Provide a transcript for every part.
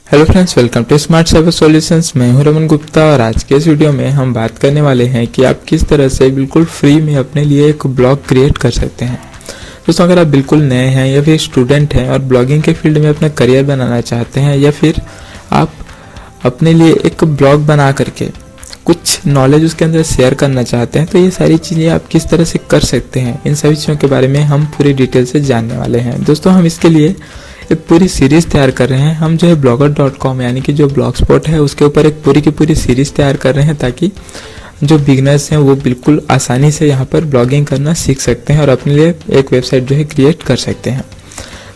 Hello friends, welcome to smart server solutions. मैं हूं रमन गुप्ता और आज के इस वीडियो में हम बात करने वाले हैं कि आप किस तरह से बिल्कुल फ्री में अपने लिए एक ब्लॉग क्रिएट कर सकते हैं। दोस्तों, अगर आप बिल्कुल नए हैं या फिर स्टूडेंट हैं और ब्लॉगिंग के फील्ड में अपना करियर बनाना चाहते हैं या फिर आप अपने लिए एक ब्लॉग बना करके कुछ नॉलेज उसके अंदर शेयर करना चाहते हैं, तो ये सारी चीज़ें आप किस तरह से कर सकते हैं, इन सभी चीज़ों के बारे में हम पूरी डिटेल से जानने वाले हैं। दोस्तों, हम इसके लिए एक पूरी सीरीज़ तैयार कर रहे हैं। हम जो है blogger.com यानी कि जो ब्लॉग स्पॉट है उसके ऊपर एक पूरी की पूरी सीरीज़ तैयार कर रहे हैं ताकि जो बिगनर्स हैं वो बिल्कुल आसानी से यहाँ पर ब्लॉगिंग करना सीख सकते हैं और अपने लिए एक वेबसाइट जो है क्रिएट कर सकते हैं।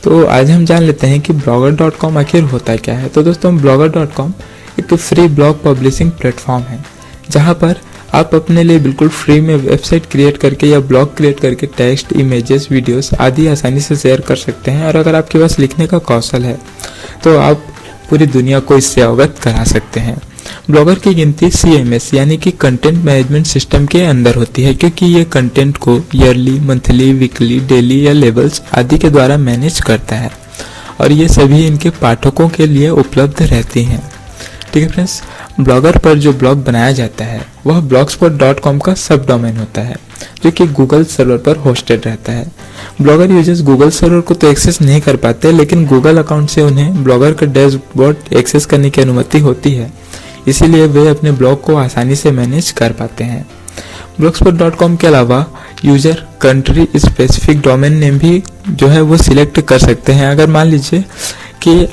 तो आज हम जान लेते हैं कि blogger.com आखिर होता क्या है। तो दोस्तों, blogger.com एक फ्री ब्लॉग पब्लिशिंग प्लेटफॉर्म है जहाँ पर आप अपने लिए बिल्कुल फ्री में वेबसाइट क्रिएट करके या ब्लॉग क्रिएट करके टेक्स्ट, इमेजेस, वीडियोस आदि आसानी से शेयर कर सकते हैं। और अगर आपके पास लिखने का कौशल है तो आप पूरी दुनिया को इससे अवगत करा सकते हैं। ब्लॉगर की गिनती CMS यानी कि कंटेंट मैनेजमेंट सिस्टम के अंदर होती है, क्योंकि ये कंटेंट को ईयरली, मंथली, वीकली, डेली या लेवल्स आदि के द्वारा मैनेज करता है और ये सभी इनके पाठकों के लिए उपलब्ध रहती हैं। ठीक है फ्रेंड्स, ब्लॉगर पर जो ब्लॉग बनाया जाता है वह blogspot.com का सब डोमेन होता है जो कि गूगल सर्वर पर होस्टेड रहता है। ब्लॉगर यूजर्स गूगल सर्वर को तो एक्सेस नहीं कर पाते, लेकिन गूगल अकाउंट से उन्हें ब्लॉगर का डैशबोर्ड एक्सेस करने की अनुमति होती है, इसीलिए वे अपने ब्लॉग को आसानी से मैनेज कर पाते हैं। blogspot.com के अलावा user country specific domain name भी जो है वो सिलेक्ट कर सकते हैं। अगर मान लीजिए कि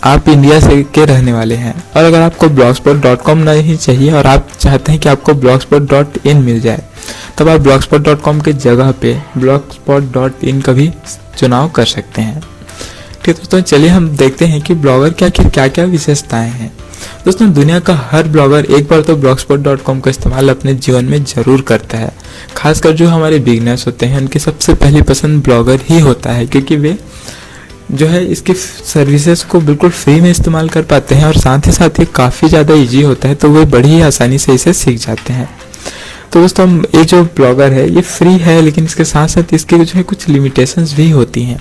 आप इंडिया से के रहने वाले हैं और अगर आपको blogspot.com नहीं चाहिए और आप चाहते हैं कि आपको blogspot.in मिल जाए, तब आप blogspot.com के जगह पे blogspot.in का भी चुनाव कर सकते हैं। ठीक है दोस्तों, चलिए हम देखते हैं कि ब्लॉगर क्या क्या विशेषताएं हैं। दोस्तों, दुनिया का हर ब्लॉगर एक बार तो blogspot.com का इस्तेमाल अपने जीवन में जरूर करता है। खासकर जो हमारे बिगनर्स होते हैं उनकी सबसे पहली पसंद ब्लॉगर ही होता है, क्योंकि वे जो है इसकी सर्विसेज को बिल्कुल फ्री में इस्तेमाल कर पाते हैं और साथ ही साथ ये काफ़ी ज़्यादा इजी होता है, तो वे बड़ी ही आसानी से इसे सीख जाते हैं। तो दोस्तों, ये जो ब्लॉगर है ये फ्री है, लेकिन इसके साथ साथ इसके जो है कुछ लिमिटेशंस भी होती हैं।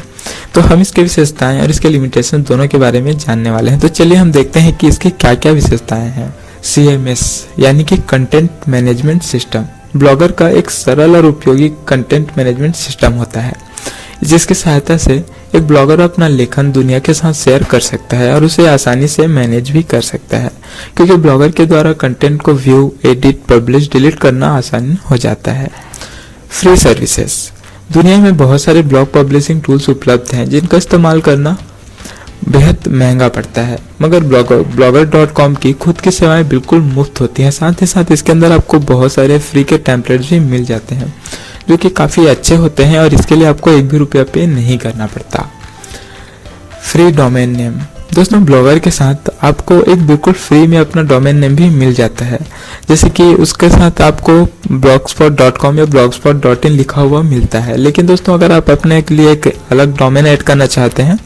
तो हम इसके विशेषताएं और इसके लिमिटेशन दोनों के बारे में जानने वाले हैं। तो चलिए हम देखते हैं कि इसकी क्या क्या विशेषताएं हैं। CMS यानी कि कंटेंट मैनेजमेंट सिस्टम ब्लॉगर का एक सरल और उपयोगी कंटेंट मैनेजमेंट सिस्टम होता है, जिसकी सहायता से एक ब्लॉगर अपना लेखन दुनिया के साथ शेयर कर सकता है और उसे आसानी से मैनेज भी कर सकता है, क्योंकि ब्लॉगर के द्वारा कंटेंट को व्यू, एडिट, पब्लिश, डिलीट करना आसान हो जाता है। फ्री सर्विसेज दुनिया में बहुत सारे ब्लॉग पब्लिशिंग टूल्स उपलब्ध हैं जिनका इस्तेमाल करना बेहद महंगा पड़ता है, मगर blogger.com की खुद की सेवाएं बिल्कुल मुफ्त होती हैं। साथ ही साथ इसके अंदर आपको बहुत सारे फ्री के टेम्पलेट्स भी मिल जाते हैं जो कि काफ़ी अच्छे होते हैं और इसके लिए आपको एक भी रुपया पे नहीं करना पड़ता। फ्री डोमेन नेम दोस्तों, ब्लॉगर के साथ आपको एक बिल्कुल फ्री में अपना डोमेन नेम भी मिल जाता है, जैसे कि उसके साथ आपको blogspot.com या blogspot.in लिखा हुआ मिलता है। लेकिन दोस्तों, अगर आप अपने लिए एक अलग डोमेन ऐड करना चाहते हैं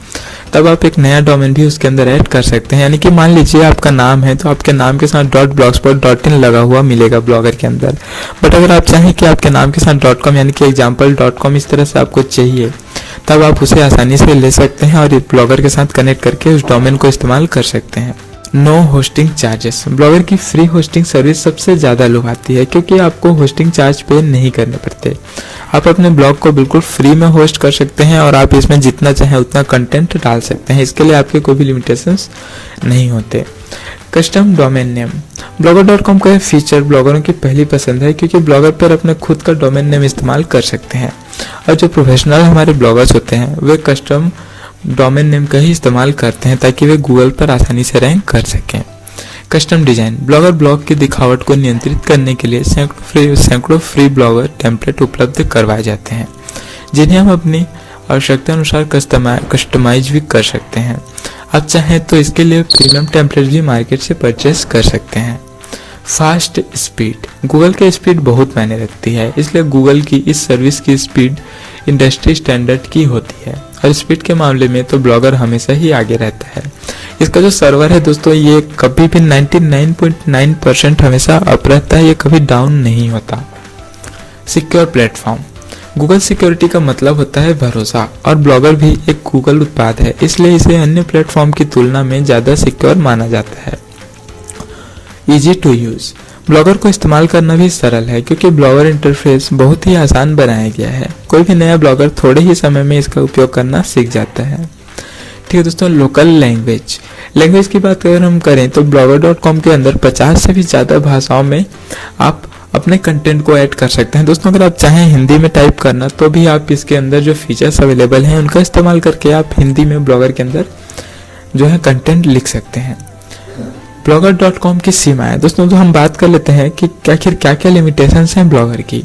तब आप एक नया डोमेन भी उसके अंदर ऐड कर सकते हैं। यानी कि मान लीजिए आपका नाम है तो आपके नाम के साथ .blogspot.in लगा हुआ मिलेगा ब्लॉगर के अंदर। बट अगर आप चाहें कि आपके नाम के साथ .com यानी कि example.com इस तरह से आपको चाहिए, तब आप उसे आसानी से ले सकते हैं और ब्लॉगर के साथ कनेक्ट करके उस डोमेन को इस्तेमाल कर सकते हैं। नो होस्टिंग चार्जेस ब्लॉगर की फ्री होस्टिंग सर्विस सबसे ज़्यादा लुभाती है, क्योंकि आपको होस्टिंग चार्ज पे नहीं करने पड़ते। आप अपने ब्लॉग को बिल्कुल फ्री में होस्ट कर सकते हैं और आप इसमें जितना चाहें उतना कंटेंट डाल सकते हैं। इसके लिए आपके कोई भी लिमिटेशंस नहीं होते। कस्टम डोमेन नेम blogger.com का यह फीचर ब्लॉगरों की पहली पसंद है, क्योंकि ब्लॉगर पर अपने खुद का डोमेन नेम इस्तेमाल कर सकते हैं और जो प्रोफेशनल हमारे ब्लॉगर्स होते हैं वे कस्टम डोमेन नेम का ही इस्तेमाल करते हैं ताकि वे गूगल पर आसानी से रैंक कर सकें। कस्टम डिजाइन ब्लॉगर ब्लॉग की दिखावट को नियंत्रित करने के लिए सैकड़ों फ्री ब्लॉगर टेम्पलेट उपलब्ध करवाए जाते हैं, जिन्हें हम अपनी आवश्यकता अनुसार कस्टमाइज भी कर सकते हैं। आप चाहें तो इसके लिए प्रीमियम टेम्पलेट भी मार्केट से परचेस कर सकते हैं। फास्ट स्पीड गूगल की स्पीड बहुत मायने रखती है, इसलिए गूगल की इस सर्विस की स्पीड इंडस्ट्री स्टैंडर्ड की होती है और स्पीड के मामले में तो ब्लॉगर हमेशा ही आगे रहता है। इसका जो सर्वर है दोस्तों, ये कभी भी 99.9% हमेशा अप रहता है, ये कभी डाउन नहीं होता। सिक्योर प्लेटफॉर्म गूगल सिक्योरिटी का मतलब होता है भरोसा, और ब्लॉगर भी एक गूगल उत्पाद है, इसलिए इसे अन्य प्लेटफॉर्म की तुलना में ज़्यादा सिक्योर माना जाता है। ईजी टू यूज़, ब्लॉगर को इस्तेमाल करना भी सरल है क्योंकि ब्लॉगर इंटरफेस बहुत ही आसान बनाया गया है। कोई भी नया ब्लॉगर थोड़े ही समय में इसका उपयोग करना सीख जाता है। ठीक है दोस्तों, लोकल लैंग्वेज की बात अगर हम करें तो blogger.com के अंदर 50 से भी ज़्यादा भाषाओं में आप अपने कंटेंट को ऐड कर सकते हैं। दोस्तों, अगर आप चाहें हिंदी में टाइप करना तो भी आप इसके अंदर जो फीचर्स अवेलेबल हैं उनका इस्तेमाल करके आप हिंदी में ब्लॉगर के अंदर जो है कंटेंट लिख सकते हैं। blogger.com की सीमाएं, दोस्तों तो हम बात कर लेते हैं कि आखिर क्या क्या लिमिटेशंस हैं ब्लॉगर की।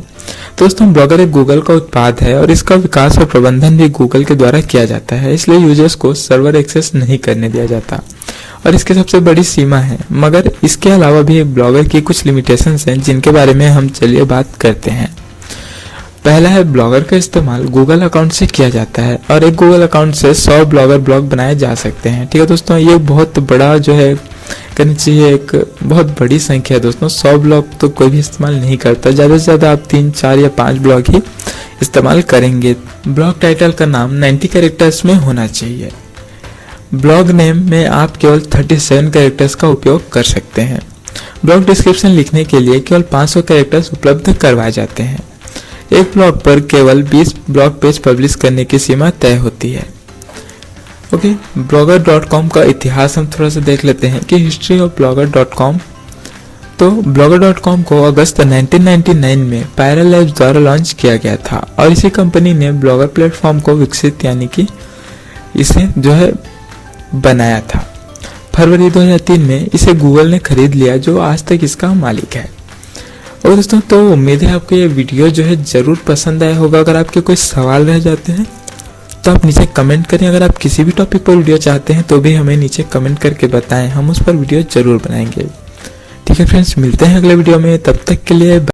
दोस्तों, ब्लॉगर एक गूगल का उत्पाद है और इसका विकास और प्रबंधन भी गूगल के द्वारा किया जाता है, इसलिए यूजर्स को सर्वर एक्सेस नहीं करने दिया जाता और इसकी सबसे बड़ी सीमा है। मगर इसके अलावा भी एक ब्लॉगर की कुछ लिमिटेशंस हैं जिनके बारे में हम चलिए बात करते हैं। पहला है, ब्लॉगर का इस्तेमाल गूगल अकाउंट से किया जाता है और एक गूगल अकाउंट से 100 ब्लॉगर ब्लॉग बनाए जा सकते हैं। ठीक है दोस्तों, ये बहुत बड़ा जो है करनी चाहिए, एक बहुत बड़ी संख्या है दोस्तों। 100 ब्लॉग तो कोई भी इस्तेमाल नहीं करता, ज़्यादा से ज़्यादा आप 3, 4 या 5 ब्लॉग ही इस्तेमाल करेंगे। ब्लॉग टाइटल का नाम 90 कैरेक्टर्स में होना चाहिए। ब्लॉग नेम में आप केवल 37 कैरेक्टर्स का उपयोग कर सकते हैं। ब्लॉग डिस्क्रिप्शन लिखने के लिए केवल 500 कैरेक्टर्स उपलब्ध करवाए जाते हैं। एक ब्लॉग पर केवल 20 ब्लॉग पेज पब्लिश करने की सीमा तय होती है। ओके, blogger.com का इतिहास हम थोड़ा सा देख लेते हैं कि हिस्ट्री ऑफ blogger.com। तो blogger.com को अगस्त 1999 में पायरल लैब्स द्वारा लॉन्च किया गया था और इसी कंपनी ने ब्लॉगर प्लेटफॉर्म को विकसित यानी कि इसे जो है बनाया था। फरवरी 2003 में इसे गूगल ने खरीद लिया, जो आज तक इसका मालिक है। और दोस्तों, तो उम्मीद है आपको ये वीडियो जो है ज़रूर पसंद आया होगा। अगर आपके कोई सवाल रह जाते हैं तो आप नीचे कमेंट करें। अगर आप किसी भी टॉपिक पर वीडियो चाहते हैं तो भी हमें नीचे कमेंट करके बताएं, हम उस पर वीडियो ज़रूर बनाएंगे। ठीक है फ्रेंड्स, मिलते हैं अगले वीडियो में, तब तक के लिए बाय।